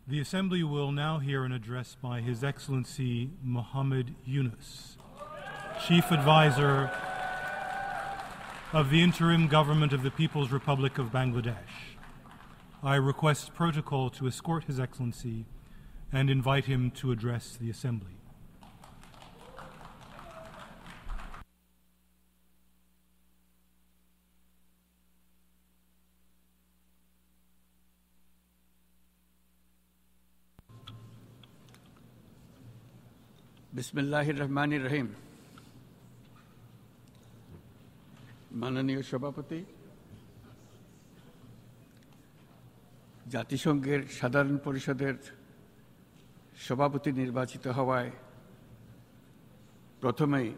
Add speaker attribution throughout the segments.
Speaker 1: The Assembly will now hear an address by His Excellency Muhammad Yunus, Chief Advisor of the Interim Government of the People's Republic of Bangladesh. I request protocol to escort His Excellency and invite him to address the Assembly.
Speaker 2: বিসমিল্লাহির রহমানির রহিম। মাননীয় সভাপতি, জাতিসংঘের সাধারণ পরিষদের সভাপতি নির্বাচিত হওয়ায় প্রথমেই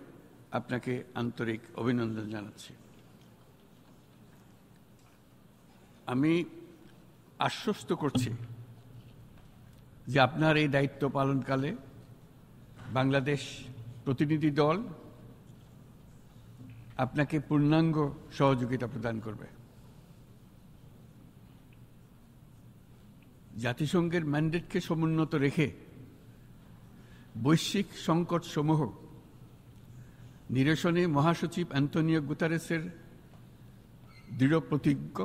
Speaker 2: আপনাকে আন্তরিক অভিনন্দন জানাচ্ছি। আমি আশ্বস্ত করছি যে আপনার এই দায়িত্ব পালনকালে বাংলাদেশ প্রতিনিধি দল আপনাকে পূর্ণাঙ্গ সহযোগিতা প্রদান করবে। জাতিসংঘের ম্যান্ডেটকে সমুন্নত রেখে বৈশ্বিক সংকটসমূহ নিরসনে মহাসচিব অ্যান্টোনিও গুতারেসের দৃঢ় প্রতিজ্ঞ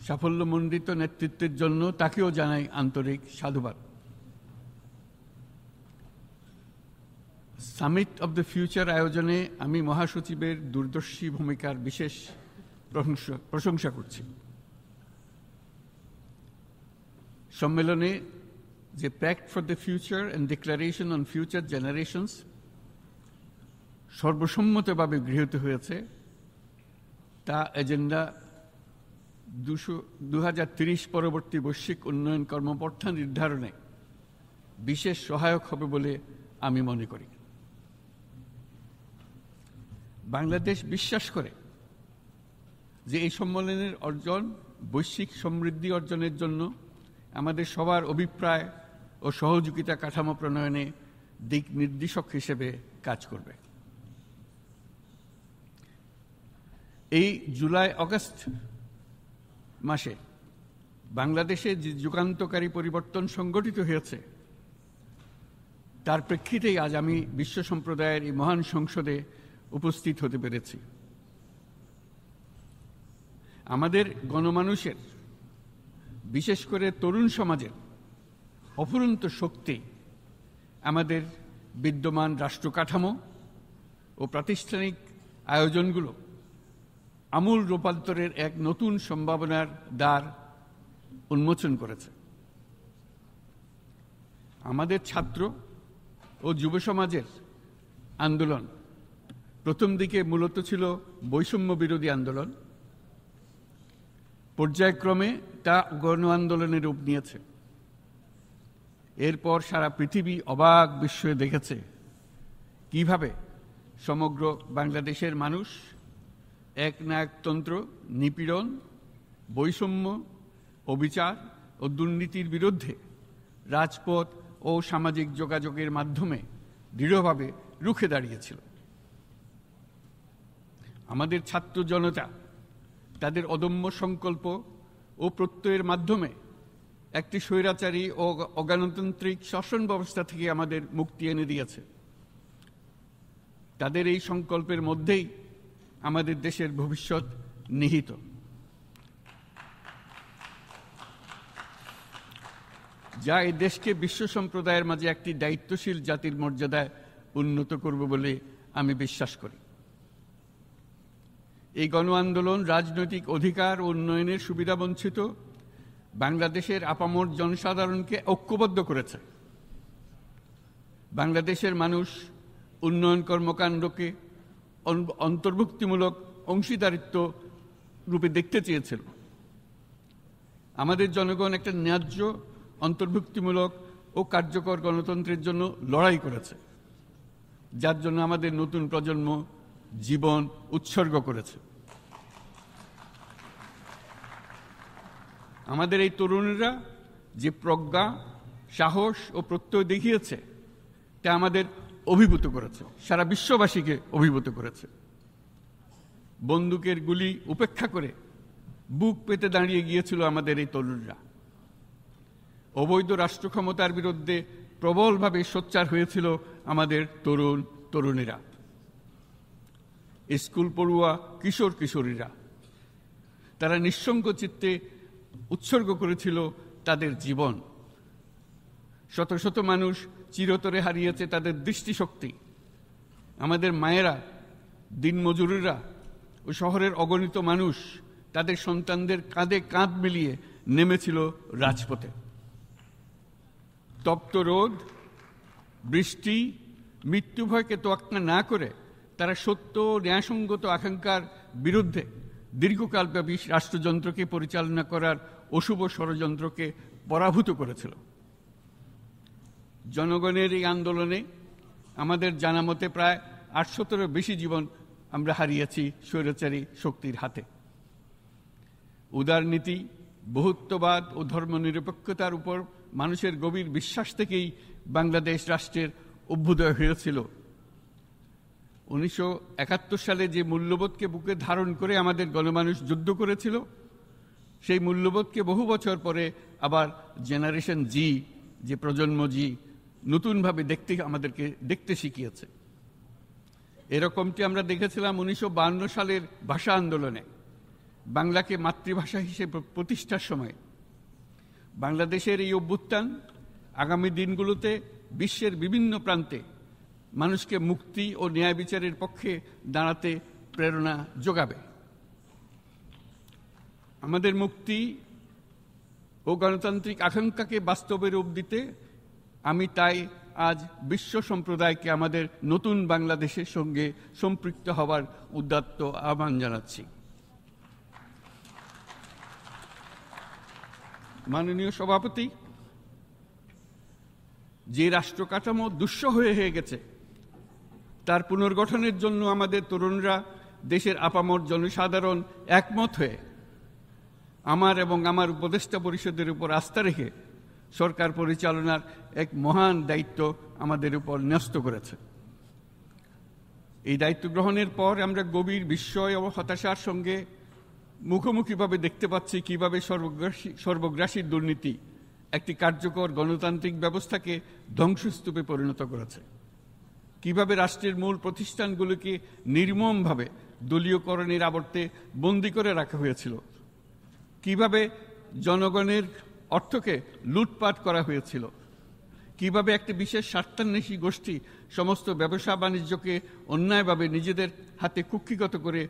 Speaker 2: সাফল্যমণ্ডিত নেতৃত্বের জন্য তাকেও জানাই আন্তরিক সাধুবাদ। সামিট অব দ্য ফিউচার আয়োজনে আমি মহাসচিবের দূরদর্শী ভূমিকার বিশেষ প্রশংসা করছি। সম্মেলনে যে pact for the future and declaration on future generations সর্বসম্মতভাবে গৃহীত হয়েছে, তা এজেন্ডা 2030 পরবর্তী বৈশ্বিক উন্নয়ন কর্মপন্থা নির্ধারণে বিশেষ সহায়ক হবে বলে আমি মনে করি। বাংলাদেশ বিশ্বাস করে যে এই সম্মেলনের অর্জন বৈশ্বিক সমৃদ্ধি অর্জনের জন্য আমাদের সবার অভিপ্রায় ও সহযোগিতা কাঠামো প্রণয়নে দিক নির্দেশক হিসেবে কাজ করবে। এই জুলাই আগস্ট মাসে বাংলাদেশে যে যুগান্তকারী পরিবর্তন সংগঠিত হয়েছে তার প্রেক্ষিতেই আজ আমি বিশ্ব সম্প্রদায়ের এই মহান সংসদে উপস্থিত হতে পেরেছি। আমাদের গণমানুষের, বিশেষ করে তরুণ সমাজের অফুরন্ত শক্তি আমাদের বিদ্যমান রাষ্ট্র কাঠামো ও প্রাতিষ্ঠানিক আয়োজনগুলো আমূল রূপান্তরের এক নতুন সম্ভাবনার দ্বার উন্মোচন করেছে। আমাদের ছাত্র ও যুব সমাজের আন্দোলন প্রথম দিকে মূলত ছিল বৈষম্য বিরোধী আন্দোলন, পর্যায়ক্রমে তা গণ আন্দোলনের রূপ নিয়েছে। এরপর সারা পৃথিবী অবাক বিস্ময়ে দেখেছে কিভাবে সমগ্র বাংলাদেশের মানুষ একনায়কতন্ত্র, নিপীড়ন, বৈষম্য, অবিচার ও দুর্নীতির বিরুদ্ধে রাজপথ ও সামাজিক যোগাযোগের মাধ্যমে দৃঢ়ভাবে রুখে দাঁড়িয়েছিল। আমাদের ছাত্র জনতা তাদের অদম্য সংকল্প ও প্রত্যয়ের মাধ্যমে একটি স্বৈরাচারী ও অগণতান্ত্রিক শাসন ব্যবস্থা থেকে আমাদের মুক্তি এনে দিয়েছে। তাদের এই সংকল্পের মধ্যেই আমাদের দেশের ভবিষ্যৎ নিহিত। যা এই দেশকে বিশ্ব সম্প্রদায়ের মাঝে একটি দায়িত্বশীল জাতির মর্যাদায় উন্নত করবে বলে আমি বিশ্বাস করি। এই গণ আন্দোলন রাজনৈতিক অধিকার ও উন্নয়নের সুবিধাবঞ্চিত বাংলাদেশের আপামর জনসাধারণকে ঐক্যবদ্ধ করেছে। বাংলাদেশের মানুষ উন্নয়ন কর্মকাণ্ডকে অন্তর্ভুক্তিমূলক অংশীদারিত্ব রূপে দেখতে চেয়েছিল। আমাদের জনগণ একটা ন্যায্য, অন্তর্ভুক্তিমূলক ও কার্যকর গণতন্ত্রের জন্য লড়াই করেছে, যার জন্য আমাদের নতুন প্রজন্ম জীবন উৎসর্গ করেছে। আমাদের এই তরুণরা যে প্রজ্ঞা, সাহস ও প্রত্যয় দেখিয়েছে তা আমাদের অভিভূত করেছে, সারা বিশ্ববাসীকে অভিভূত করেছে। বন্দুকের গুলি উপেক্ষা করে বুক পেতে দাঁড়িয়ে গিয়েছিল আমাদের এই তরুণরা। অবৈধ রাষ্ট্র ক্ষমতার বিরুদ্ধে প্রবলভাবে সোচ্চার হয়েছিল আমাদের তরুণ তরুণীরা, স্কুল পড়ুয়া কিশোর কিশোরীরা। তারা নিঃসঙ্গ চিত্তে উৎসর্গ করেছিল তাদের জীবন। শত শত মানুষ চিরতরে হারিয়েছে তাদের দৃষ্টিশক্তি। আমাদের মায়েরা, দিনমজুরেরা ও শহরের অগণিত মানুষ তাদের সন্তানদের কাঁধে কাঁধ মিলিয়ে নেমেছিল রাজপথে। তপ্ত রোদ, বৃষ্টি, মৃত্যু ভয়কে তোয়াক্কা না করে তারা সত্য ও ন্যায়সঙ্গত আকাঙ্ক্ষার বিরুদ্ধে দীর্ঘকালব্যাপী রাষ্ট্রযন্ত্রকে পরিচালনা করার অশুভ ষড়যন্ত্রকে পরাভূত করেছিল। জনগণের এই আন্দোলনে আমাদের জানা মতে প্রায় ৮০০-র বেশি জীবন আমরা হারিয়েছি স্বৈরাচারী শক্তির হাতে। উদারনীতি, বহুত্ববাদ ও ধর্মনিরপেক্ষতার উপর মানুষের গভীর বিশ্বাস থেকেই বাংলাদেশ রাষ্ট্রের অভ্যুদয় হয়েছিল। ১৯৭১ সালে যে মূল্যবোধকে বুকে ধারণ করে আমাদের গণমানুষ যুদ্ধ করেছিল, সেই মূল্যবোধকে বহু বছর পরে আবার জেনারেশন জি, যে প্রজন্ম জি, নতুনভাবে আমাদেরকে দেখতে শিখিয়েছে। এরকমটি আমরা দেখেছিলাম ১৯৫২ সালের ভাষা আন্দোলনে, বাংলাকে মাতৃভাষা হিসেবে প্রতিষ্ঠার সময়। বাংলাদেশের এই অভ্যুত্থান আগামী দিনগুলোতে বিশ্বের বিভিন্ন প্রান্তে মানুষকে মুক্তি ও ন্যায় বিচারের পক্ষে দাঁড়াতে প্রেরণা যোগাবে। আমাদের মুক্তি ও গণতান্ত্রিক আকাঙ্ক্ষাকে বাস্তবে রূপ দিতে আমি তাই আজ বিশ্ব সম্প্রদায়কে আমাদের নতুন বাংলাদেশের সঙ্গে সম্পৃক্ত হওয়ার উদাত্ত আহ্বান জানাচ্ছি। মাননীয় সভাপতি, যে রাষ্ট্র কাঠামো দুঃসহ হয়ে গেছে তার পুনর্গঠনের জন্য আমাদের তরুণরা, দেশের আপামর জনসাধারণ একমত হয়ে আমার এবং আমার উপদেষ্টা পরিষদের উপর আস্থা রেখে সরকার পরিচালনার এক মহান দায়িত্ব আমাদের উপর ন্যস্ত করেছে। এই দায়িত্ব গ্রহণের পর আমরা গভীর বিস্ময় ও হতাশার সঙ্গে মুখোমুখিভাবে দেখতে পাচ্ছি কিভাবে সর্বগ্রাসী দুর্নীতি একটি কার্যকর গণতান্ত্রিক ব্যবস্থাকে ধ্বংসস্তূপে পরিণত করেছে, কিভাবে রাষ্ট্রের মূল প্রতিষ্ঠানগুলোকে নির্মমভাবে দলীয়করণের আবর্তে বন্দী করে রাখা হয়েছিল, কিভাবে জনগণের অর্থকে লুটপাট করা হয়েছিল, কিভাবে একটি বিশেষ স্বার্থান্বেষী গোষ্ঠী সমস্ত ব্যবসা বাণিজ্যকে অন্যায়ভাবে নিজেদের হাতে কুক্ষিগত করে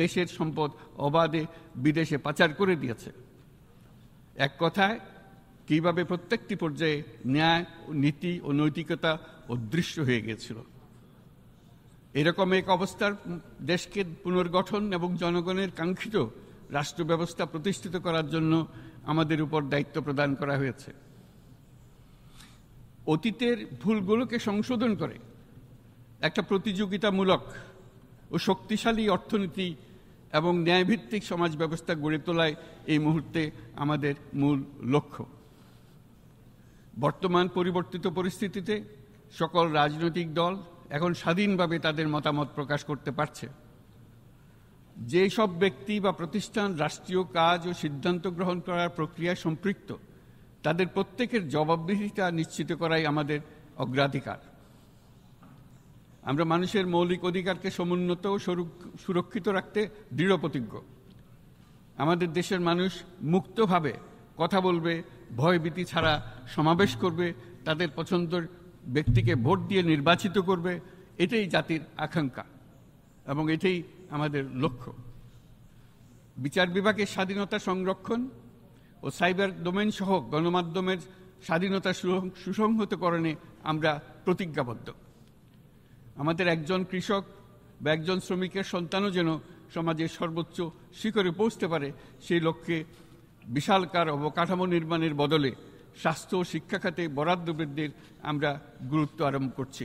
Speaker 2: দেশের সম্পদ অবাধে বিদেশে পাচার করে দিয়েছে। এক কথায়, কিভাবে প্রত্যেকটি পর্যায়ে ন্যায়, নীতি ও নৈতিকতা অদৃশ্য হয়ে গিয়েছিল। এরকম এক অবস্থার দেশকে পুনর্গঠন এবং জনগণের কাঙ্ক্ষিত রাষ্ট্র ব্যবস্থা প্রতিষ্ঠিত করার জন্য আমাদের উপর দায়িত্ব প্রদান করা হয়েছে। অতীতের ভুলগুলোকে সংশোধন করে একটা প্রতিযোগিতামূলক ও শক্তিশালী অর্থনীতি এবং ন্যায়ভিত্তিক সমাজ ব্যবস্থা গড়ে তোলায় এই মুহূর্তে আমাদের মূল লক্ষ্য। বর্তমান পরিবর্তিত পরিস্থিতিতে সকল রাজনৈতিক দল এখন স্বাধীনভাবে তাদের মতামত প্রকাশ করতে পারছে। যে সব ব্যক্তি বা প্রতিষ্ঠান রাষ্ট্রীয় কাজ ও সিদ্ধান্ত গ্রহণ করার প্রক্রিয়ায় সম্পৃক্ত, তাদের প্রত্যেকের জবাবদিহিতা নিশ্চিত করাই আমাদের অগ্রাধিকার। আমরা মানুষের মৌলিক অধিকারকে সমুন্নত ও সুরক্ষিত রাখতে দৃঢ়প্রতিজ্ঞ। আমাদের দেশের মানুষ মুক্তভাবে কথা বলবে, ভয়ভীতি ছাড়া সমাবেশ করবে, তাদের পছন্দের ব্যক্তিকে ভোট দিয়ে নির্বাচিত করবে, এটাই জাতির আকাঙ্ক্ষা এবং এটাই আমাদের লক্ষ্য। বিচার বিভাগের স্বাধীনতা সংরক্ষণ ও সাইবার ডোমেইন সহ গণমাধ্যমের স্বাধীনতা সুসংহতকরণে আমরা প্রতিজ্ঞাবদ্ধ। আমাদের একজন কৃষক বা একজন শ্রমিকের সন্তানও যেন সমাজের সর্বোচ্চ শিখরে পৌঁছতে পারে, সেই লক্ষ্যে বিশালকার অবকাঠামো নির্মাণের বদলে স্বাস্থ্য ও শিক্ষা খাতে বরাদ্দ বৃদ্ধির আমরা গুরুত্ব আরোপ করছি।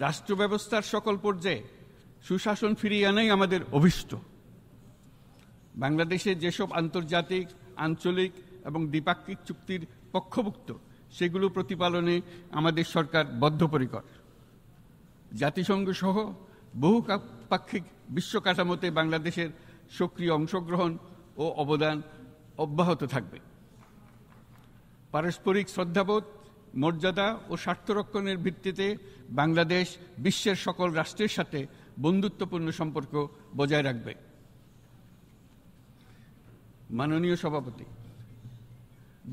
Speaker 2: রাষ্ট্র ব্যবস্থার সকল পর্যায়ে সুশাসন ফিরিয়ে আনাই আমাদের অভীষ্ট। বাংলাদেশে যেসব আন্তর্জাতিক, আঞ্চলিক এবং দ্বিপাক্ষিক চুক্তির পক্ষভুক্ত, সেগুলো প্রতিপালনে আমাদের সরকার বদ্ধপরিকর। জাতিসংঘ সহ বহু পাক্ষিক বিশ্ব কাঠামোতে বাংলাদেশের সক্রিয় অংশগ্রহণ ও অবদান অব্যাহত থাকবে। পারস্পরিক শ্রদ্ধাবোধ, মর্যাদা ও স্বার্থরক্ষণের ভিত্তিতে বাংলাদেশ বিশ্বের সকল রাষ্ট্রের সাথে বন্ধুত্বপূর্ণ সম্পর্ক বজায় রাখবে। মাননীয় সভাপতি,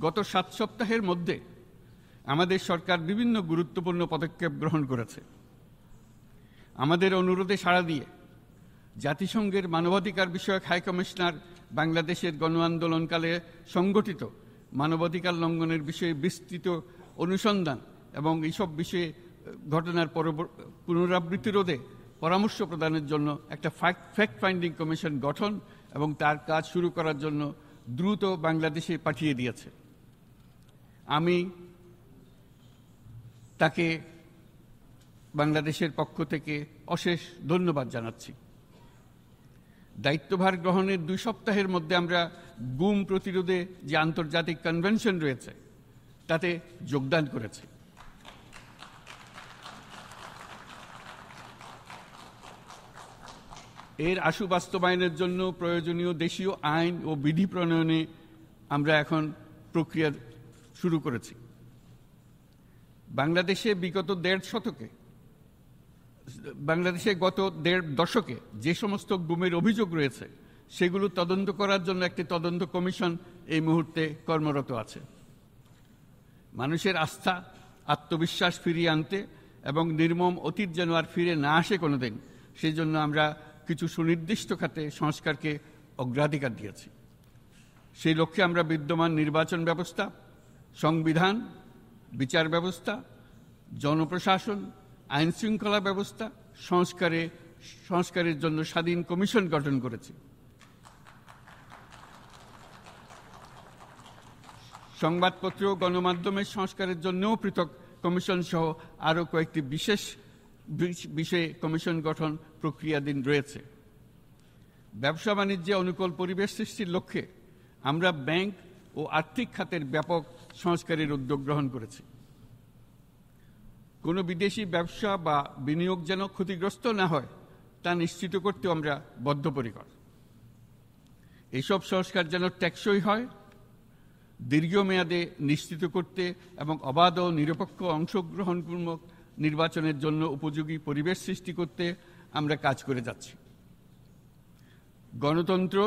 Speaker 2: গত 7 সপ্তাহের মধ্যে আমাদের সরকার বিভিন্ন গুরুত্বপূর্ণ পদক্ষেপ গ্রহণ করেছে। আমাদের অনুরোধে সাড়া দিয়ে জাতিসংঘের মানবাধিকার বিষয়ক হাই কমিশনার বাংলাদেশের গণ আন্দোলনকালে সংগঠিত মানবাধিকার লঙ্ঘনের বিষয়ে বিস্তৃত অনুসন্ধান এবং এইসব বিষয়ে ঘটনার পুনরাবৃত্তি রোধে পরামর্শ প্রদানের জন্য একটা ফ্যাক্ট ফাইন্ডিং কমিশন গঠন এবং তার কাজ শুরু করার জন্য দ্রুত বাংলাদেশে পাঠিয়ে দিয়েছে। আমি তাকে বাংলাদেশের পক্ষ থেকে অশেষ ধন্যবাদ জানাচ্ছি। দায়িত্বভার গ্রহণের 2 সপ্তাহের মধ্যে আমরা গুম প্রতিরোধে যে আন্তর্জাতিক কনভেনশন রয়েছে তাতে যোগদান করেছি। এর আশু বাস্তবায়নের জন্য প্রয়োজনীয় দেশীয় আইন ও বিধি প্রণয়নে আমরা এখন প্রক্রিয়া শুরু করেছি। বাংলাদেশে গত 1.5 দশকে যে সমস্ত গুমের অভিযোগ রয়েছে সেগুলো তদন্ত করার জন্য একটি তদন্ত কমিশন এই মুহূর্তে কর্মরত আছে। মানুষের আস্থা, আত্মবিশ্বাস ফিরিয়ে আনতে এবং নির্মম অতীত যেন আর ফিরে না আসে কোনোদিন, সেই জন্য আমরা কিছু সুনির্দিষ্ট খাতে সংস্কারকে অগ্রাধিকার দিয়েছি। সেই লক্ষ্যে আমরা বিদ্যমান নির্বাচন ব্যবস্থা, সংবিধান, বিচার ব্যবস্থা, জনপ্রশাসন, আইন শৃঙ্খলা ব্যবস্থা সংস্কারের জন্য স্বাধীন কমিশন গঠন করেছি। সংবাদপত্র ও গণমাধ্যমের সংস্কারের জন্যও পৃথক কমিশন সহ আরও কয়েকটি বিশেষ বিষয়ে কমিশন গঠন প্রক্রিয়াধীন রয়েছে। ব্যবসা বাণিজ্যে অনুকূল পরিবেশ সৃষ্টির লক্ষ্যে আমরা ব্যাংক ও আর্থিক খাতের ব্যাপক সংস্কারের উদ্যোগ গ্রহণ করেছি। কোনো বিদেশি ব্যবসা বা বিনিয়োগ যেন ক্ষতিগ্রস্ত না হয় তা নিশ্চিত করতে আমরা বদ্ধপরিকর। এইসব সংস্কার যেন টেকসই হয়, দীর্ঘমেয়াদে নিশ্চিত করতে এবং অবাধ ও নিরপেক্ষ অংশগ্রহণমূলক নির্বাচনের জন্য উপযোগী পরিবেশ সৃষ্টি করতে আমরা কাজ করে যাচ্ছি। গণতন্ত্র,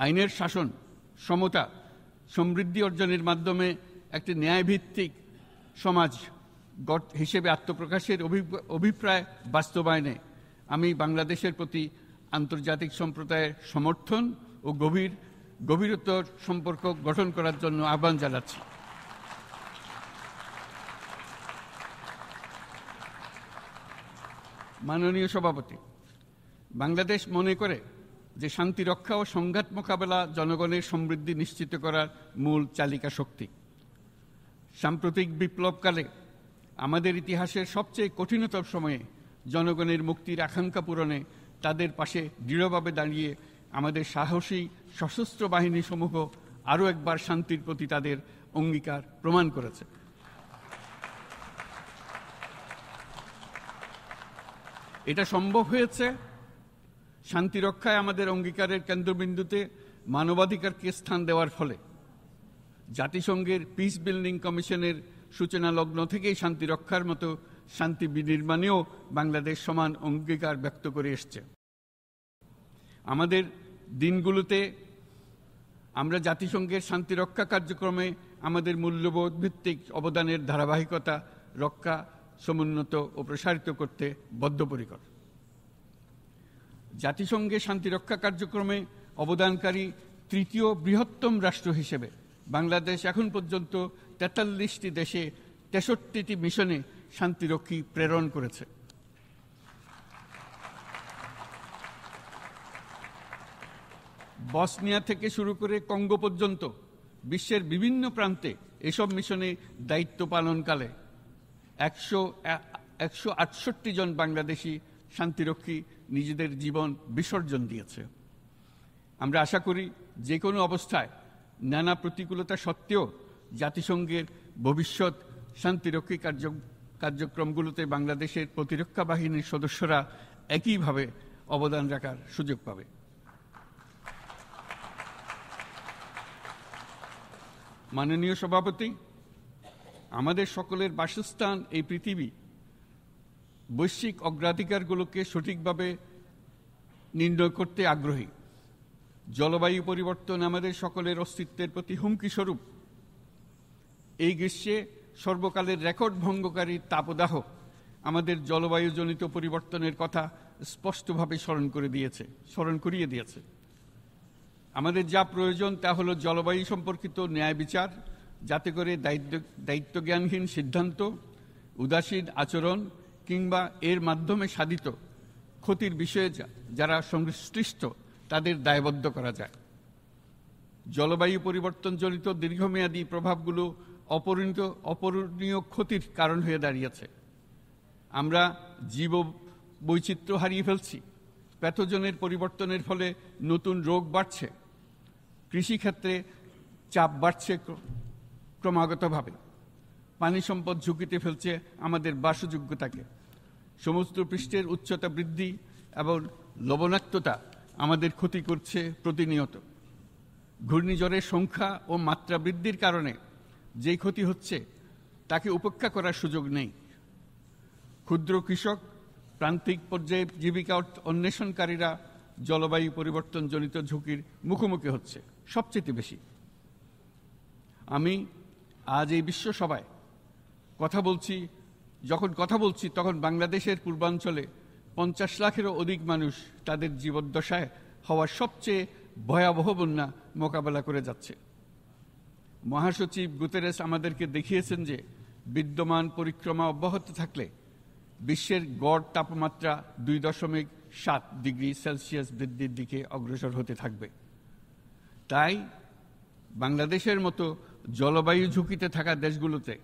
Speaker 2: আইনের শাসন, সমতা, সমৃদ্ধি অর্জনের মাধ্যমে একটি ন্যায়ভিত্তিক সমাজ হিসেবে আত্মপ্রকাশের অভিপ্রায় বাস্তবায়নে আমি বাংলাদেশের প্রতি আন্তর্জাতিক সম্প্রদায়ের সমর্থন ও গভীরতর সম্পর্ক গঠন করার জন্য আহ্বান জানাচ্ছি। মাননীয় সভাপতি, বাংলাদেশ মনে করে যে শান্তি রক্ষা ও সংঘাত মোকাবেলা জনগণের সমৃদ্ধি নিশ্চিত করার মূল চালিকা শক্তি। সাম্প্রতিক বিপ্লবকালে আমাদের ইতিহাসের সবচেয়ে কঠিনতম সময়ে জনগণের মুক্তির আকাঙ্ক্ষা পূরণে তাদের পাশে দৃঢ়ভাবে দাঁড়িয়ে আমাদের সাহসী সশস্ত্র বাহিনী সমূহ আরও একবার শান্তির প্রতি তাদের অঙ্গীকার প্রমাণ করেছে। এটা সম্ভব হয়েছে শান্তি রক্ষায় আমাদের অঙ্গীকারের কেন্দ্রবিন্দুতে মানবাধিকারকে স্থান দেওয়ার ফলে। জাতিসংঘের পিস বিল্ডিং কমিশনের সূচনা লগ্ন থেকেই শান্তি রক্ষার মতো শান্তি বিনির্মাণেও বাংলাদেশ সমান অঙ্গীকার ব্যক্ত করে এসছে। আমাদের দিনগুলোতে আমরা জাতিসংঘের শান্তি রক্ষা কার্যক্রমে আমাদের মূল্যবোধ ভিত্তিক অবদানের ধারাবাহিকতা রক্ষা, সমুন্নত ও প্রসারিত করতে বদ্ধপরিকর। জাতিসংঘের শান্তিরক্ষা কার্যক্রমে অবদানকারী তৃতীয় বৃহত্তম রাষ্ট্র হিসেবে বাংলাদেশ এখন পর্যন্ত 43টি দেশে 63টি মিশনে শান্তিরক্ষী প্রেরণ করেছে। বসনিয়া থেকে শুরু করে কঙ্গো পর্যন্ত বিশ্বের বিভিন্ন প্রান্তে এসব মিশনে দায়িত্ব পালনকালে 168 জন বাংলাদেশি শান্তিরক্ষী নিজেদের জীবন বিসর্জন দিয়েছে। আমরা আশা করি যে কোনো অবস্থায় নানা প্রতিকূলতা সত্ত্বেও জাতিসংঘের ভবিষ্যৎ শান্তিরক্ষী কার্যক্রমগুলোতে বাংলাদেশের প্রতিরক্ষা বাহিনীর সদস্যরা একইভাবে অবদান রাখার সুযোগ পাবে। মাননীয় সভাপতি, আমাদের সকলের বাসস্থান এই পৃথিবী বৈশ্বিক অগ্রাধিকারগুলোকে সঠিকভাবে নির্ণয় করতে আগ্রহী। জলবায়ু পরিবর্তন আমাদের সকলের অস্তিত্বের প্রতি হুমকি স্বরূপ। এই গ্রীষ্মে সর্বকালের রেকর্ড ভঙ্গকারী তাপদাহ আমাদের জলবায়ুজনিত পরিবর্তনের কথা স্পষ্টভাবে স্মরণ করিয়ে দিয়েছে। আমাদের যা প্রয়োজন তা হলো জলবায়ু সম্পর্কিত ন্যায় বিচার, যাতে করে দায়িত্বজ্ঞানহীন সিদ্ধান্ত, উদাসীন আচরণ কিংবা এর মাধ্যমে সাধিত ক্ষতির বিষয়ে যারা সংশ্লিষ্ট তাদের দায়বদ্ধ করা যায়। জলবায়ু পরিবর্তনজনিত দীর্ঘমেয়াদী প্রভাবগুলো অপূরণীয় ক্ষতির কারণ হয়ে দাঁড়িয়েছে। আমরা জীব বৈচিত্র্য হারিয়ে ফেলছি, প্যাথোজেনের পরিবর্তনের ফলে নতুন রোগ বাড়ছে, কৃষিক্ষেত্রে চাপ বাড়ছে ক্রমাগতভাবে, পানি সম্পদ ঝুঁকিতে ফেলছে আমাদের বাসযোগ্যতাকে, সমুদ্র পৃষ্ঠের উচ্চতা বৃদ্ধি এবং লবণাক্ততা আমাদের ক্ষতি করছে প্রতিনিয়ত। ঘূর্ণিঝড়ের সংখ্যা ও মাত্রা বৃদ্ধির কারণে যেই ক্ষতি হচ্ছে তাকে উপেক্ষা করার সুযোগ নেই। ক্ষুদ্র কৃষক, প্রান্তিক পর্যায়ে জীবিকা অন্বেষণকারীরা জলবায়ু পরিবর্তনজনিত ঝুঁকির মুখোমুখি হচ্ছে সবচেয়ে বেশি। আমি আজ এই বিশ্ব সভায় যখন কথা বলছি তখন বাংলাদেশের পূর্বাঞ্চলে 50 লাখেরও অধিক মানুষ তাদের জীবদ্দশায় হওয়া সবচেয়ে ভয়াবহ বন্যা মোকাবেলা করে যাচ্ছে। মহাসচিব গুতেরেস আমাদেরকে দেখিয়েছেন যে বিদ্যমান পরিক্রমা অব্যাহত থাকলে বিশ্বের গড় তাপমাত্রা 2.7 ডিগ্রি সেলসিয়াস বৃদ্ধির দিকে অগ্রসর হতে থাকবে। তাই বাংলাদেশের মতো জলবায়ু ঝুঁকিতে থাকা দেশগুলোতে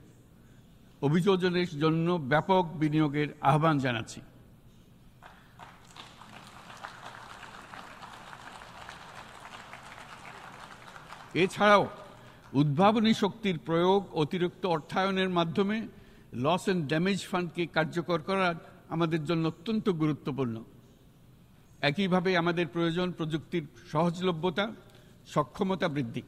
Speaker 2: অভিযোজনের জন্য ব্যাপক বিনিয়োগের আহ্বান জানাচ্ছি। এছাড়াও উদ্ভাবনী শক্তির প্রয়োগ, অতিরিক্ত অর্থায়নের মাধ্যমে লস অ্যান্ড ড্যামেজ ফান্ডকে কার্যকর করা আমাদের জন্য অত্যন্ত গুরুত্বপূর্ণ। একইভাবে আমাদের প্রয়োজন প্রযুক্তির সহজলভ্যতা, সক্ষমতা বৃদ্ধি।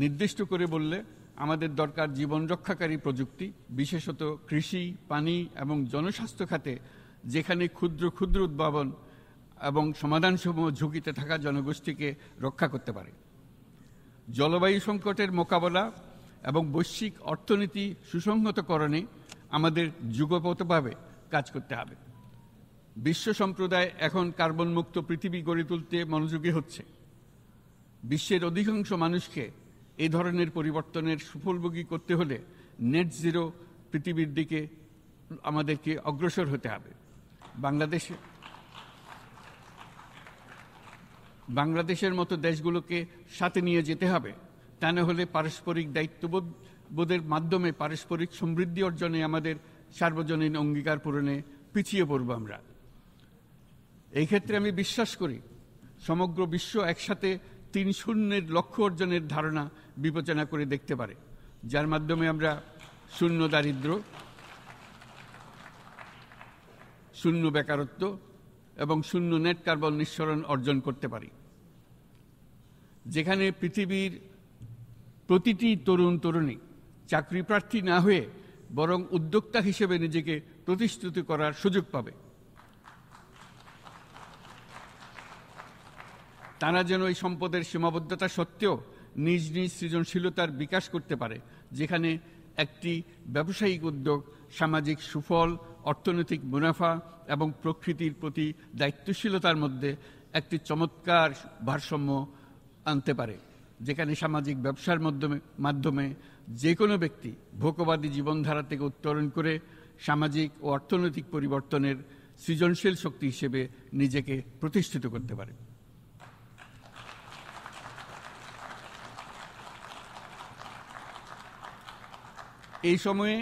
Speaker 2: নির্দিষ্ট করে বললে আমাদের দরকার জীবন রক্ষাকারী প্রযুক্তি, বিশেষত কৃষি, পানি এবং জনস্বাস্থ্য খাতে, যেখানে ক্ষুদ্র ক্ষুদ্র উদ্ভাবন এবং সমাধানসমূহ ঝুঁকিতে থাকা জনগোষ্ঠীকে রক্ষা করতে পারে। জলবায়ু সংকটের মোকাবেলা এবং বৈশ্বিক অর্থনীতি সুসংহতকরণে আমাদের যুগপথভাবে কাজ করতে হবে। বিশ্ব সম্প্রদায় এখন কার্বন মুক্ত পৃথিবী গড়ে তুলতে মনোযোগী হচ্ছে। বিশ্বের অধিকাংশ মানুষকে এই ধরনের পরিবর্তনের সুফলভোগী করতে হলে নেট জিরো পৃথিবীর দিকে আমাদেরকে অগ্রসর হতে হবে। বাংলাদেশের মতো দেশগুলোকে সাথে নিয়ে যেতে হবে। তা না হলে পারস্পরিক দায়িত্ববোধের মাধ্যমে পারস্পরিক সমৃদ্ধি অর্জনে আমাদের সার্বজনীন অঙ্গীকার পূরণে পিছিয়ে পড়ব আমরা। এই ক্ষেত্রে আমি বিশ্বাস করি সমগ্র বিশ্ব একসাথে 3-0 লক্ষ্য অর্জনের ধারণা বিবেচনা করে দেখতে পারে, যার মাধ্যমে আমরা শূন্য দারিদ্র্য, শূন্য বেকারত্ব এবং শূন্য নেট কার্বন নিঃসরণ অর্জন করতে পারি। যেখানে পৃথিবীর প্রতিটি তরুণ তরুণী চাকরি প্রার্থী না হয়ে বরং উদ্যোক্তা হিসেবে নিজেকে প্রতিষ্ঠিত করার সুযোগ পাবে। তারা যেন এই সম্পদের সীমাবদ্ধতা সত্ত্বেও নিজ নিজ সৃজনশীলতার বিকাশ করতে পারে, যেখানে একটি ব্যবসায়িক উদ্যোগ সামাজিক সুফল, অর্থনৈতিক মুনাফা এবং প্রকৃতির প্রতি দায়িত্বশীলতার মধ্যে একটি চমৎকার ভারসাম্য আনতে পারে, যেখানে সামাজিক ব্যবসার মাধ্যমে যে কোনো ব্যক্তি ভোগবাদী জীবনধারা থেকে উত্তরণ করে সামাজিক ও অর্থনৈতিক পরিবর্তনের সৃজনশীল শক্তি হিসেবে নিজেকে প্রতিষ্ঠিত করতে পারে। এই সময়ে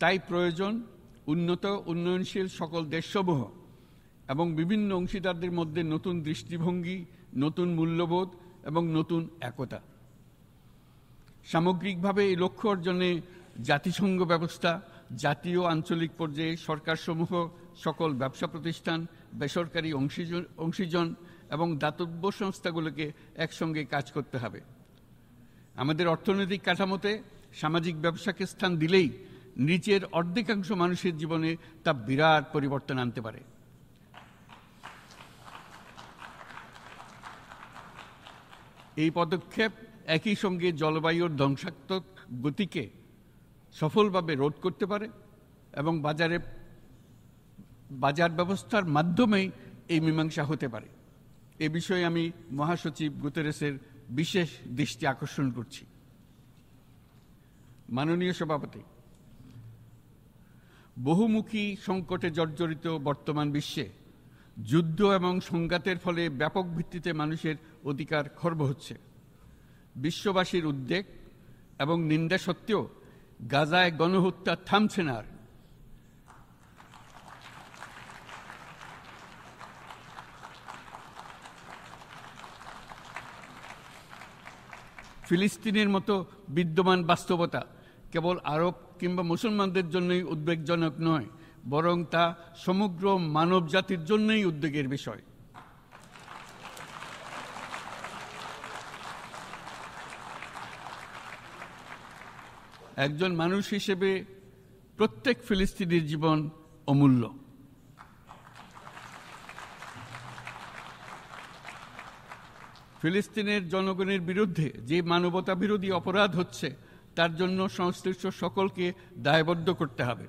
Speaker 2: তাই প্রয়োজন উন্নত উন্নয়নশীল সকল দেশসমূহ এবং বিভিন্ন অংশীদারদের মধ্যে নতুন দৃষ্টিভঙ্গি, নতুন মূল্যবোধ এবং নতুন একতা। সামগ্রিকভাবে এই লক্ষ্য অর্জনে জাতিসংঘ ব্যবস্থা, জাতীয় আঞ্চলিক পর্যায়ে সরকারসমূহ, সকল ব্যবসা প্রতিষ্ঠান, বেসরকারি অংশীজন এবং দাতব্য সংস্থাগুলোকে একসঙ্গে কাজ করতে হবে। আমাদের অর্থনৈতিক কাঠামোতে সামাজিক ব্যবসাকে স্থান দিলেই নিচের অর্ধেকাংশ মানুষের জীবনে তা বিরাট পরিবর্তন আনতে পারে। এই পদক্ষেপ একই সঙ্গে জলবায়ুর ধ্বংসাত্মক গতিকে সফলভাবে রোধ করতে পারে এবং বাজার ব্যবস্থার মাধ্যমেই এই মীমাংসা হতে পারে। এ বিষয়ে আমি মহাসচিব গুতেরেসের বিশেষ দৃষ্টি আকর্ষণ করছি। মাননীয় সভাপতি, বহুমুখী সংকটে জর্জরিত বর্তমান বিশ্বে যুদ্ধ এবং সংঘাতের ফলে ব্যাপক ভিত্তিতে মানুষের অধিকার খর্ব হচ্ছে। বিশ্ববাসীর উদ্বেগ এবং নিন্দা সত্ত্বেও গাজায় গণহত্যা থামছে না। ফিলিস্তিনের মতো বিদ্যমান বাস্তবতা কেবল আরব কিংবা মুসলমানদের জন্যই উদ্বেগজনক নয়, বরং তা সমগ্র মানব জাতির জন্যই উদ্বেগের বিষয়। একজন মানুষ হিসেবে প্রত্যেক ফিলিস্তিনির জীবন অমূল্য। ফিলিস্তিনের জনগণের বিরুদ্ধে যে মানবতা বিরোধী অপরাধ হচ্ছে তার জন্য সংশ্লিষ্ট সকলকে দায়বদ্ধ করতে হবে।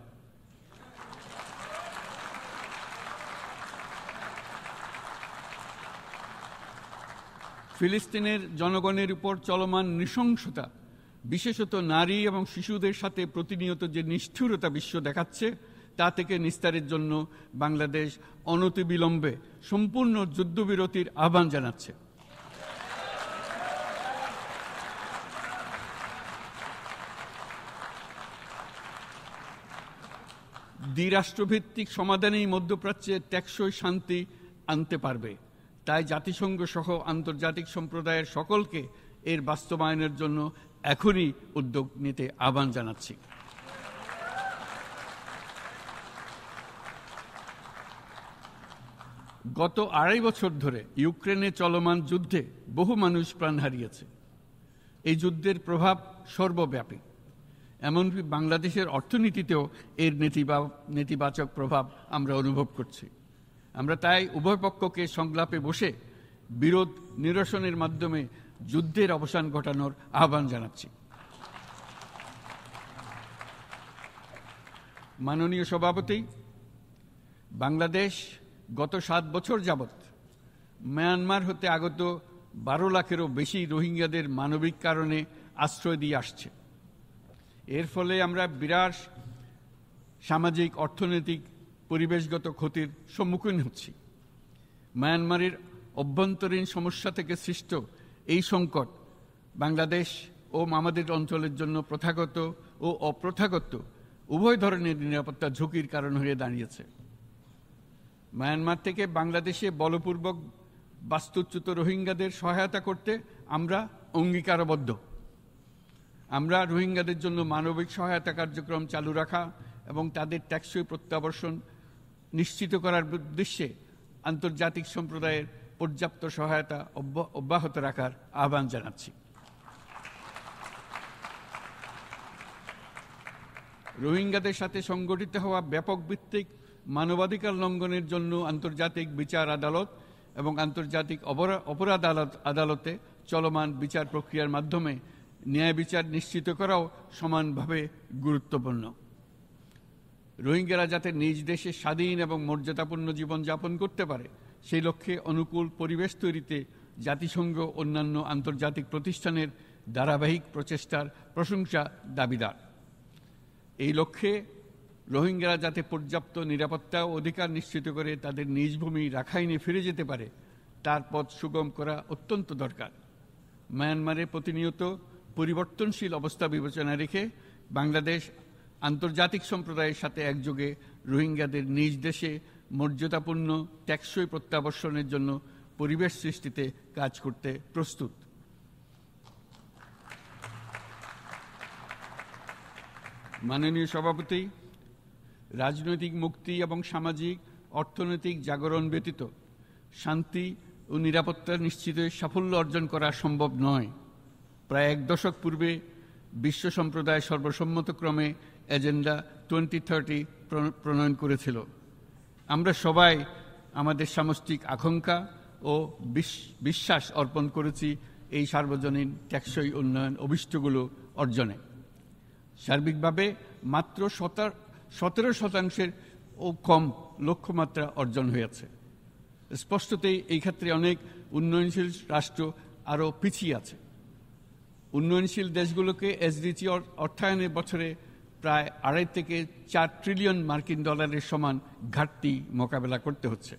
Speaker 2: ফিলিস্তিনের জনগণের উপর চলমান নৃশংসতা, বিশেষত নারী এবং শিশুদের সাথে প্রতিনিয়ত যে নিষ্ঠুরতা বিশ্ব দেখাচ্ছে, তা থেকে নিস্তারের জন্য বাংলাদেশ অনতিবিলম্বে সম্পূর্ণ যুদ্ধবিরতির আহ্বান জানাচ্ছে। দ্বিরাষ্ট্রভিত্তিক সমাধানেই মধ্যপ্রাচ্যে টেকসই শান্তি আনতে পারবে। তাই জাতিসংঘ সহ আন্তর্জাতিক সম্প্রদায়ের সকলকে এর বাস্তবায়নের জন্য এখনই উদ্যোগ নিতে আহ্বান জানাচ্ছি। গত ২.৫ বছর ধরে ইউক্রেনে চলমান যুদ্ধে বহু মানুষ প্রাণ হারিয়েছে। এই যুদ্ধের প্রভাব সর্বব্যাপী, এমনকি বাংলাদেশের অর্থনীতিতেও এর নেতিবাচক প্রভাব আমরা অনুভব করছি। আমরা তাই উভয় পক্ষকে সংলাপে বসে বিরোধ নিরসনের মাধ্যমে যুদ্ধের অবসান ঘটানোর আহ্বান জানাচ্ছি। মাননীয় সভাপতি, বাংলাদেশ গত ৭ বছর যাবৎ মায়ানমার হতে আগত ১২ লাখেরও বেশি রোহিঙ্গাদের মানবিক কারণে আশ্রয় দিয়ে আসছে। এর ফলে আমরা বিরাট সামাজিক, অর্থনৈতিক, পরিবেশগত ক্ষতির সম্মুখীন হচ্ছি। মায়ানমারের অভ্যন্তরীণ সমস্যা থেকে সৃষ্ট এই সংকট বাংলাদেশ ও আমাদের অঞ্চলের জন্য প্রথাগত ও অপ্রথাগত উভয় ধরনের নিরাপত্তা ঝুঁকির কারণ হয়ে দাঁড়িয়েছে। মায়ানমার থেকে বাংলাদেশে বলপূর্বক বাস্তুচ্যুত রোহিঙ্গাদের সহায়তা করতে আমরা অঙ্গীকারবদ্ধ। আমরা রোহিঙ্গাদের জন্য মানবিক সহায়তা কার্যক্রম চালু রাখা এবং তাদের টেকসই প্রত্যাবর্তন নিশ্চিত করার উদ্দেশ্যে আন্তর্জাতিক সম্প্রদায়ের পর্যাপ্ত সহায়তা অব্যাহত রাখার আহ্বান জানাচ্ছি। রোহিঙ্গাদের সাথে সংগঠিত হওয়া ব্যাপক ভিত্তিক মানবাধিকার লঙ্ঘনের জন্য আন্তর্জাতিক বিচার আদালত এবং আন্তর্জাতিক অপরাধ আদালতে চলমান বিচার প্রক্রিয়ার মাধ্যমে ন্যায় বিচার নিশ্চিত করাও সমানভাবে গুরুত্বপূর্ণ। রোহিঙ্গারা যাতে নিজ দেশে স্বাধীন এবং মর্যাদাপূর্ণ জীবনযাপন করতে পারে, সেই লক্ষ্যে অনুকূল পরিবেশ তৈরিতে জাতিসংঘ অন্যান্য আন্তর্জাতিক প্রতিষ্ঠানের ধারাবাহিক প্রচেষ্টার প্রশংসা দাবিদার। এই লক্ষ্যে রোহিঙ্গারা যাতে পর্যাপ্ত নিরাপত্তা ও অধিকার নিশ্চিত করে তাদের নিজ ভূমি রাখাইনে ফিরে যেতে পারে, তার পথ সুগম করা অত্যন্ত দরকার। মায়ানমারে প্রতিনিয়ত পরিবর্তনশীল অবস্থা বিবেচনা রেখে বাংলাদেশ আন্তর্জাতিক সম্প্রদায়ের সাথে একযোগে রোহিঙ্গাদের নিজ দেশে মর্যাদাপূর্ণ টেকসই প্রত্যাবর্তনের জন্য পরিবেশ সৃষ্টিতে কাজ করতে প্রস্তুত। মাননীয় সভাপতি, রাজনৈতিক মুক্তি এবং সামাজিক অর্থনৈতিক জাগরণ ব্যতীত শান্তি ও নিরাপত্তা নিশ্চিতে সাফল্য অর্জন করা সম্ভব নয়। প্রায় এক দশক পূর্বে বিশ্ব সম্প্রদায় সর্বসম্মতক্রমে এজেন্ডা 2030 প্রণয়ন করেছিল। আমরা সবাই আমাদের সামষ্টিক আকাঙ্ক্ষা ও বিশ্বাস অর্পণ করেছি এই সার্বজনীন টেকসই উন্নয়ন অভিষ্টগুলো অর্জনে। সার্বিকভাবে মাত্র 17% ও কম লক্ষ্যমাত্রা অর্জন হয়েছে। স্পষ্টতই এই ক্ষেত্রে অনেক উন্নয়নশীল রাষ্ট্র আরও পিছিয়ে আছে। উন্নয়নশীল দেশগুলোকে এসডিজি অর্থায়নে বছরে প্রায় 2.5 থেকে 4 ট্রিলিয়ন মার্কিন ডলারের সমান ঘাটতি মোকাবেলা করতে হচ্ছে।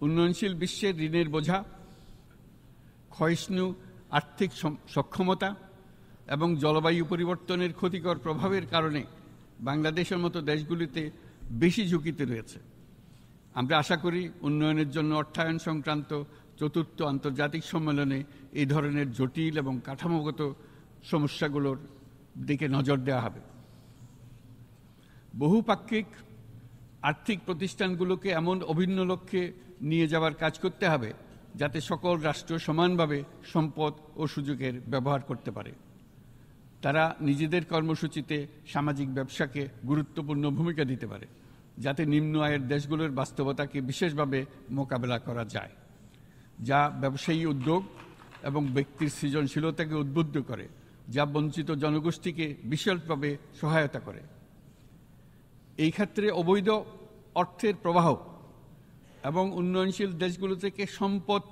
Speaker 2: উন্নয়নশীল বিশ্বের ঋণের বোঝা, ক্ষয়িষ্ণু আর্থিক সক্ষমতা এবং জলবায়ু পরিবর্তনের ক্ষতিকর প্রভাবের কারণে বাংলাদেশের মতো দেশগুলিতে বেশি ঝুঁকিতে রয়েছে। আমরা আশা করি উন্নয়নের জন্য অর্থায়ন সংক্রান্ত চতুর্থ আন্তর্জাতিক সম্মেলনে এই ধরনের জটিল এবং কাঠামোগত সমস্যাগুলোর দিকে নজর দেওয়া হবে। বহুপাক্ষিক আর্থিক প্রতিষ্ঠানগুলোকে এমন অভিন্ন লক্ষ্যে নিয়ে যাওয়ার কাজ করতে হবে যাতে সকল রাষ্ট্র সমানভাবে সম্পদ ও সুযোগের ব্যবহার করতে পারে। তারা নিজেদের কর্মসূচিতে সামাজিক ব্যবসাকে গুরুত্বপূর্ণ ভূমিকা দিতে পারে, যাতে নিম্ন আয়ের দেশগুলোর বাস্তবতাকে বিশেষভাবে মোকাবেলা করা যায়, যা ব্যবসায়ী উদ্যোগ এবং ব্যক্তির সৃজনশীলতাকে উদ্বুদ্ধ করে, যা বঞ্চিত জনগোষ্ঠীকে বিশালভাবে সহায়তা করে। এই ক্ষেত্রে অবৈধ অর্থের প্রবাহ এবং উন্নয়নশীল দেশগুলো থেকে সম্পদ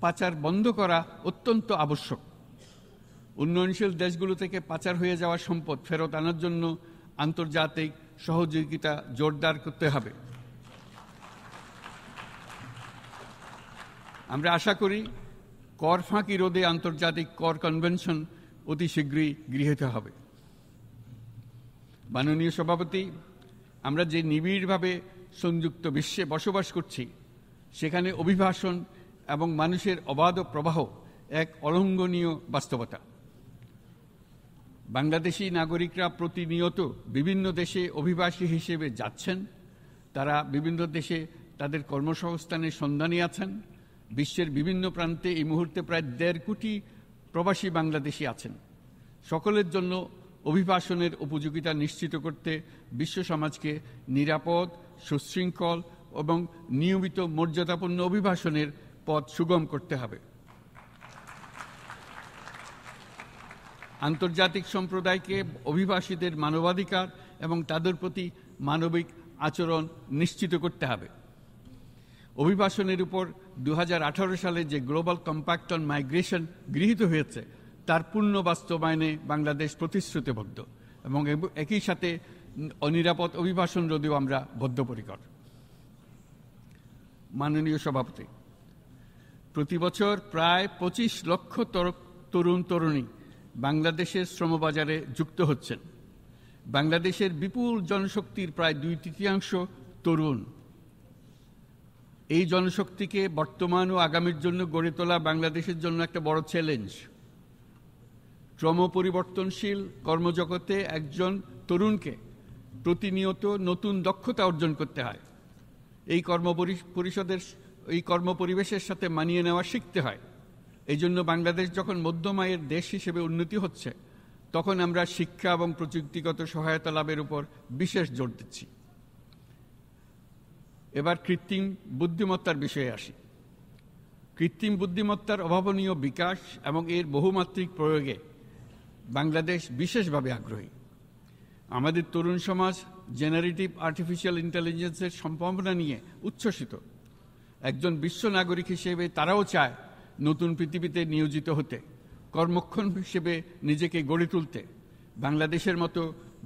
Speaker 2: পাচার বন্ধ করা অত্যন্ত আবশ্যক। উন্নয়নশীল দেশগুলো থেকে পাচার হয়ে যাওয়া সম্পদ ফেরত আনার জন্য আন্তর্জাতিক সহযোগিতা জোরদার করতে হবে। আমরা আশা করি কর ফাঁকি রোধে আন্তর্জাতিক কর কনভেনশন অতি শীঘ্রই গৃহীত হবে। মাননীয় সভাপতি, আমরা যে নিবিড়ভাবে সংযুক্ত বিশ্বে বসবাস করছি, সেখানে অভিবাসন এবং মানুষের অবাধ প্রবাহ এক অলঙ্ঘনীয় বাস্তবতা। বাংলাদেশি নাগরিকরা প্রতিনিয়ত বিভিন্ন দেশে অভিবাসী হিসেবে যাচ্ছেন। তারা বিভিন্ন দেশে তাদের কর্মসংস্থানের সন্ধানে আছেন। বিশ্বের বিভিন্ন প্রান্তে এই মুহূর্তে প্রায় 1.5 কোটি প্রবাসী বাংলাদেশি আছেন। সকলের জন্য অভিবাসনের উপযোগিতা নিশ্চিত করতে বিশ্ব সমাজকে নিরাপদ, সুশৃঙ্খল এবং নিয়মিত মর্যাদাপূর্ণ অভিবাসনের পথ সুগম করতে হবে। আন্তর্জাতিক সম্প্রদায়কে অভিবাসীদের মানবাধিকার এবং তাদের প্রতি মানবিক আচরণ নিশ্চিত করতে হবে। অভিবাসনের উপর 2018 সালে যে গ্লোবাল কম্প্যাক্ট অন মাইগ্রেশন গৃহীত হয়েছে, তার পূর্ণ বাস্তবায়নে বাংলাদেশ প্রতিশ্রুতিবদ্ধ এবং একই সাথে অনিরাপদ অভিবাসন রোধেও আমরা বদ্ধপরিকর। মাননীয় সভাপতি, প্রতি বছর প্রায় 25 লক্ষ তরুণ তরুণী বাংলাদেশের শ্রমবাজারে যুক্ত হচ্ছেন। বাংলাদেশের বিপুল জনশক্তির প্রায় 2/3 তরুণ। এই জনশক্তিকে বর্তমান ও আগামীর জন্য গড়ে তোলা বাংলাদেশের জন্য একটা বড় চ্যালেঞ্জ। ক্রমপরিবর্তনশীল কর্মজগতে একজন তরুণকে প্রতিনিয়ত নতুন দক্ষতা অর্জন করতে হয়। এই কর্মপরিবেশের সাথে মানিয়ে নেওয়া শিখতে হয়। এই জন্য বাংলাদেশ যখন মধ্যম আয়ের দেশ হিসেবে উন্নতি হচ্ছে, তখন আমরা শিক্ষা এবং প্রযুক্তিগত সহায়তা লাভের উপর বিশেষ জোর দিচ্ছি। এবার কৃত্রিম বুদ্ধিমত্তার বিষয়ে আসি। কৃত্রিম বুদ্ধিমত্তার অভাবনীয় বিকাশ এবং এর বহুমাত্রিক প্রয়োগে বাংলাদেশ বিশেষভাবে আগ্রহী। আমাদের তরুণ সমাজ জেনারেটিভ আর্টিফিশিয়াল ইন্টেলিজেন্সের সম্ভাবনা নিয়ে উচ্ছ্বসিত। একজন বিশ্ব নাগরিক হিসেবে তারাও চায় নতুন পৃথিবীতে নিয়োজিত হতে, কর্মক্ষম হিসেবে নিজেকে গড়ে তুলতে। বাংলাদেশের মতো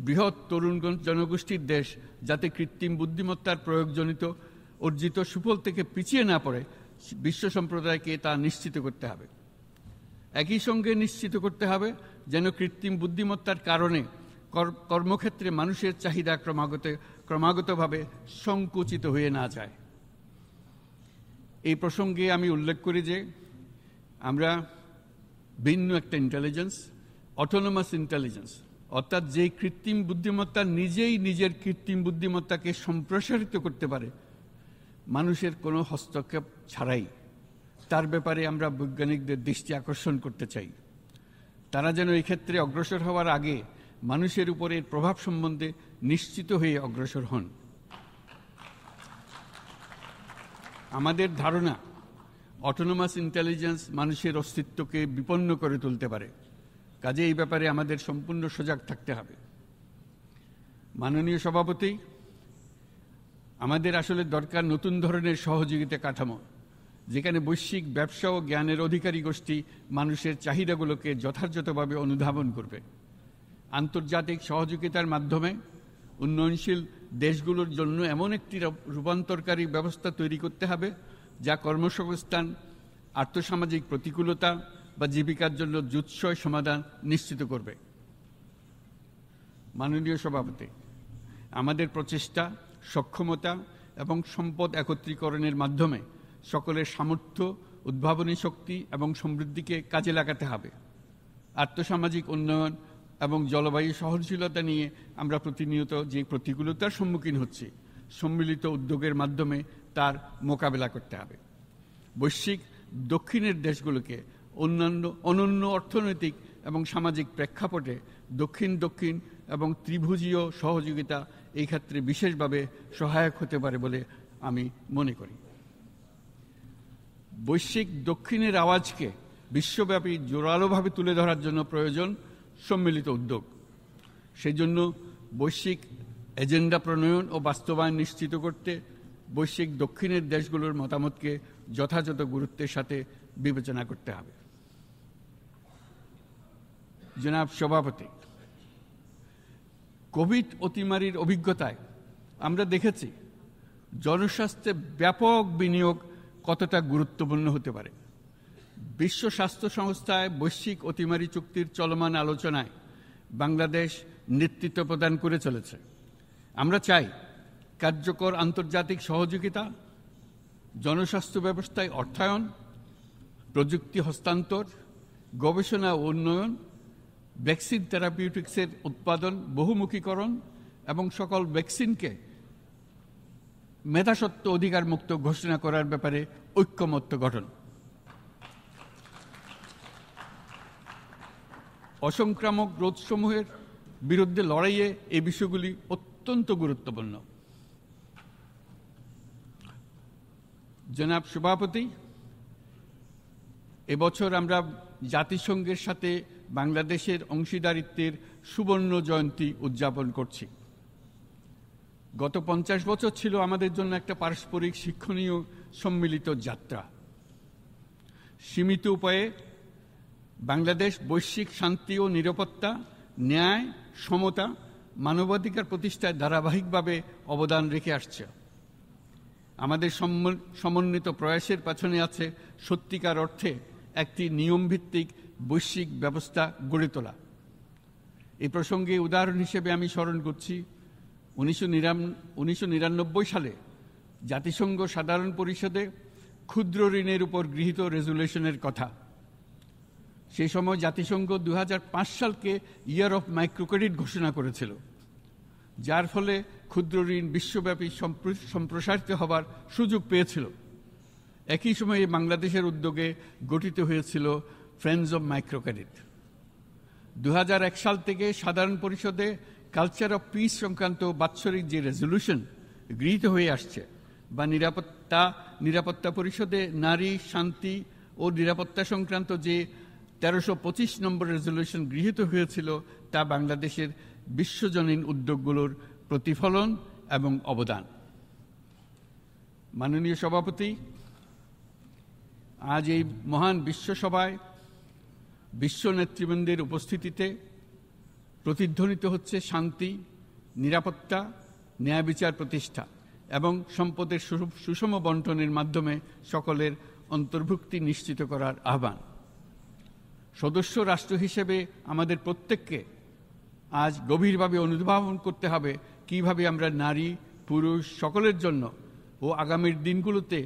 Speaker 2: বৃহৎ তরুণ জনগোষ্ঠীর দেশ যাতে কৃত্রিম বুদ্ধিমত্তার প্রয়োগজনিত অর্জিত সুফল থেকে পিছিয়ে না পড়ে, বিশ্ব সম্প্রদায়কে তা নিশ্চিত করতে হবে। একই সঙ্গে নিশ্চিত করতে হবে যেন কৃত্রিম বুদ্ধিমত্তার কারণে কর্মক্ষেত্রে মানুষের চাহিদা ক্রমাগতভাবে সংকুচিত হয়ে না যায়। এই প্রসঙ্গে আমি উল্লেখ করি যে আমরা ভিন্ন একটা ইন্টেলিজেন্স, অটোনোমাস ইন্টেলিজেন্স, অর্থাৎ যে কৃত্রিম বুদ্ধিমত্তা নিজেই নিজের কৃত্রিম বুদ্ধিমত্তাকে সম্প্রসারিত করতে পারে মানুষের কোনো হস্তক্ষেপ ছাড়াই, তার ব্যাপারে আমরা বৈজ্ঞানিকদের দৃষ্টি আকর্ষণ করতে চাই। তারা যেন এই ক্ষেত্রে অগ্রসর হওয়ার আগে মানুষের উপরে এর প্রভাব সম্বন্ধে নিশ্চিত হয়ে অগ্রসর হন। আমাদের ধারণা, অটোনোমাস ইন্টেলিজেন্স মানুষের অস্তিত্বকে বিপন্ন করে তুলতে পারে, কাজে এই ব্যাপারে আমাদের সম্পূর্ণ সজাগ থাকতে হবে। মাননীয় সভাপতি, আমাদের আসলে দরকার নতুন ধরনের সহযোগিতা কাঠামো, যেখানে বৈশ্বিক ব্যবসা ও জ্ঞানের অধিকারী গোষ্ঠী মানুষের চাহিদাগুলোকে যথাযথভাবে অনুধাবন করবে। আন্তর্জাতিক সহযোগিতার মাধ্যমে উন্নয়নশীল দেশগুলোর জন্য এমন একটি রূপান্তরকারী ব্যবস্থা তৈরি করতে হবে যা কর্মসংস্থান, আর্থসামাজিক প্রতিকূলতা বা জীবিকার জন্য যুৎসয় সমাধান নিশ্চিত করবে। মাননীয় সভাপতি, আমাদের প্রচেষ্টা, সক্ষমতা এবং সম্পদ একত্রীকরণের মাধ্যমে সকলের সামর্থ্য, উদ্ভাবনী শক্তি এবং সমৃদ্ধিকে কাজে লাগাতে হবে। আর্থসামাজিক উন্নয়ন এবং জলবায়ু সহনশীলতা নিয়ে আমরা প্রতিনিয়ত যে প্রতিকূলতার সম্মুখীন হচ্ছি, সম্মিলিত উদ্যোগের মাধ্যমে তার মোকাবেলা করতে হবে। বৈশ্বিক দক্ষিণের দেশগুলোকে অনন্য অর্থনৈতিক এবং সামাজিক প্রেক্ষাপটে দক্ষিণ দক্ষিণ এবং ত্রিভুজীয় সহযোগিতা এই ক্ষেত্রে বিশেষভাবে সহায়ক হতে পারে বলে আমি মনে করি। বৈশ্বিক দক্ষিণের আওয়াজকে বিশ্বব্যাপী জোরালোভাবে তুলে ধরার জন্য প্রয়োজন সম্মিলিত উদ্যোগ। সেই জন্য বৈশ্বিক এজেন্ডা প্রণয়ন ও বাস্তবায়ন নিশ্চিত করতে বৈশ্বিক দক্ষিণের দেশগুলোর মতামতকে যথাযথ গুরুত্বের সাথে বিবেচনা করতে হবে। জনাব সভাপতি, কোভিড অতিমারির অভিজ্ঞতায় আমরা দেখেছি জনস্বাস্থ্যে ব্যাপক বিনিয়োগ কতটা গুরুত্বপূর্ণ হতে পারে। বিশ্ব স্বাস্থ্য সংস্থায় বৈশ্বিক অতিমারি চুক্তির চলমান আলোচনায় বাংলাদেশ নেতৃত্ব প্রদান করে চলেছে। আমরা চাই কার্যকর আন্তর্জাতিক সহযোগিতা, জনস্বাস্থ্য ব্যবস্থায় অর্থায়ন, প্রযুক্তি হস্তান্তর, গবেষণা ও উন্নয়ন, ভ্যাকসিন থেরাপিউটিক্সের উৎপাদন, বহুমুখীকরণ এবং সকল ভ্যাকসিনকে মেধাস্বত্ব অধিকার মুক্ত ঘোষণা করার ব্যাপারে ঐক্যমত্য গঠন। অসংক্রামক রোগসমূহের বিরুদ্ধে লড়াইয়ে এই বিষয়গুলি অত্যন্ত গুরুত্বপূর্ণ। জনাব সভাপতি, এবছর আমরা জাতিসংঘের সাথে বাংলাদেশের অংশীদারিত্বের সুবর্ণ জয়ন্তী উদযাপন করছি। গত 50 বছর ছিল আমাদের জন্য একটা পারস্পরিক শিক্ষণীয় সম্মিলিত যাত্রা। সীমিত উপায়ে বাংলাদেশ বৈশ্বিক শান্তি ও নিরাপত্তা, ন্যায়, সমতা, মানবাধিকার প্রতিষ্ঠায় ধারাবাহিকভাবে অবদান রেখে আসছে। আমাদের সমন্বিত প্রয়াসের পেছনে আছে সত্যিকার অর্থে একটি নিয়মভিত্তিক বৈশ্বিক ব্যবস্থা গড়ে তোলা। এই প্রসঙ্গে উদাহরণ হিসেবে আমি স্মরণ করছি 1999 সালে জাতিসংঘ সাধারণ পরিষদে ক্ষুদ্র ঋণের উপর গৃহীত রেজুলেশনের কথা। সেই সময় জাতিসংঘ 2005 সালকে ইয়ার অফ মাইক্রোক্রেডিট ঘোষণা করেছিল, যার ফলে ক্ষুদ্র ঋণ বিশ্বব্যাপী সম্প্রসারিত হবার সুযোগ পেয়েছিল। একই সময়ে বাংলাদেশের উদ্যোগে গঠিত হয়েছিল ফ্রেন্ডস অব মাইক্রোক্রেডিট। 2001 সাল থেকে সাধারণ পরিষদে কালচার অফ পিস সংক্রান্ত বাৎসরিক যে রেজলিউশন গৃহীত হয়ে আসছে, বা নিরাপত্তা পরিষদে নারী, শান্তি ও নিরাপত্তা সংক্রান্ত যে 1325 নম্বর রেজলিউশন গৃহীত হয়েছিল, তা বাংলাদেশের বিশ্বজনীন উদ্যোগগুলোর প্রতিফলন এবং অবদান। মাননীয় সভাপতি, আজ এই মহান বিশ্বসভায় বিশ্ব নেতৃবৃন্দের উপস্থিতিতে প্রতিধ্বনিত হচ্ছে শান্তি, নিরাপত্তা, ন্যায় বিচার প্রতিষ্ঠা এবং সম্পদের সুষম বন্টনের মাধ্যমে সকলের অন্তর্ভুক্তি নিশ্চিত করার আহ্বান। সদস্য রাষ্ট্র হিসেবে আমাদের প্রত্যেককে আজ গভীরভাবে অনুধাবন করতে হবে কিভাবে আমরা নারী, পুরুষ সকলের জন্য ও আগামীর দিনগুলোতে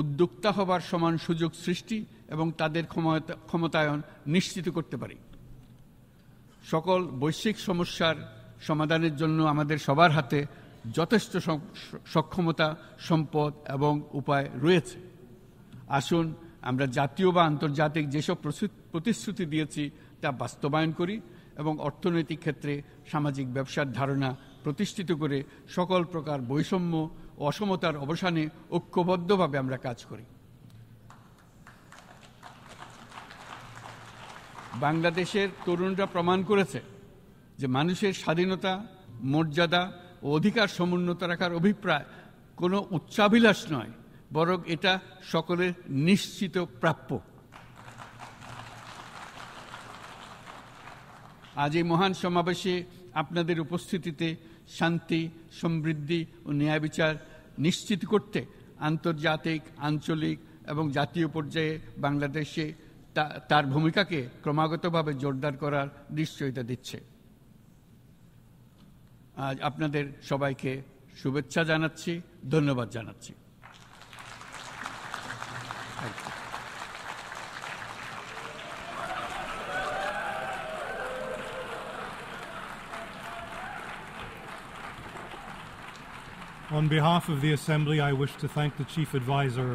Speaker 2: উদ্যোক্তা হবার সমান সুযোগ সৃষ্টি এবং তাদের ক্ষমতায়ন নিশ্চিত করতে পারি। সকল বৈশ্বিক সমস্যার সমাধানের জন্য আমাদের সবার হাতে যথেষ্ট সক্ষমতা, সম্পদ এবং উপায় রয়েছে। আসুন আমরা জাতীয় বা আন্তর্জাতিক যেসব প্রতিশ্রুতি দিয়েছি তা বাস্তবায়ন করি এবং অর্থনৈতিক ক্ষেত্রে সামাজিক ব্যবসার ধারণা প্রতিষ্ঠিত করে সকল প্রকার বৈষম্য ও অসমতার অবসানে ঐক্যবদ্ধভাবে আমরা কাজ করি। বাংলাদেশের তরুণরা প্রমাণ করেছে যে মানুষের স্বাধীনতা, মর্যাদা ও অধিকার সমুন্নত রাখার অভিপ্রায় কোনো উচ্চাভিলাষ নয়, বরং এটা সকলের নিশ্চিত প্রাপ্য। আজ এই মহান সমাবেশে আপনাদের উপস্থিতিতে শান্তি, সমৃদ্ধি ও ন্যায় বিচার নিশ্চিত করতে আন্তর্জাতিক, আঞ্চলিক এবং জাতীয় পর্যায়ে বাংলাদেশে তার ভূমিকাকে ক্রমাগতভাবে জোরদার করার নিশ্চয়তা দিচ্ছে। আজ আপনাদের সবাইকে শুভেচ্ছা জানাচ্ছি, ধন্যবাদ জানাচ্ছি।
Speaker 1: On behalf of the Assembly, I wish to thank the Chief Advisor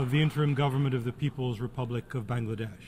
Speaker 1: of the Interim Government of the People's Republic of Bangladesh.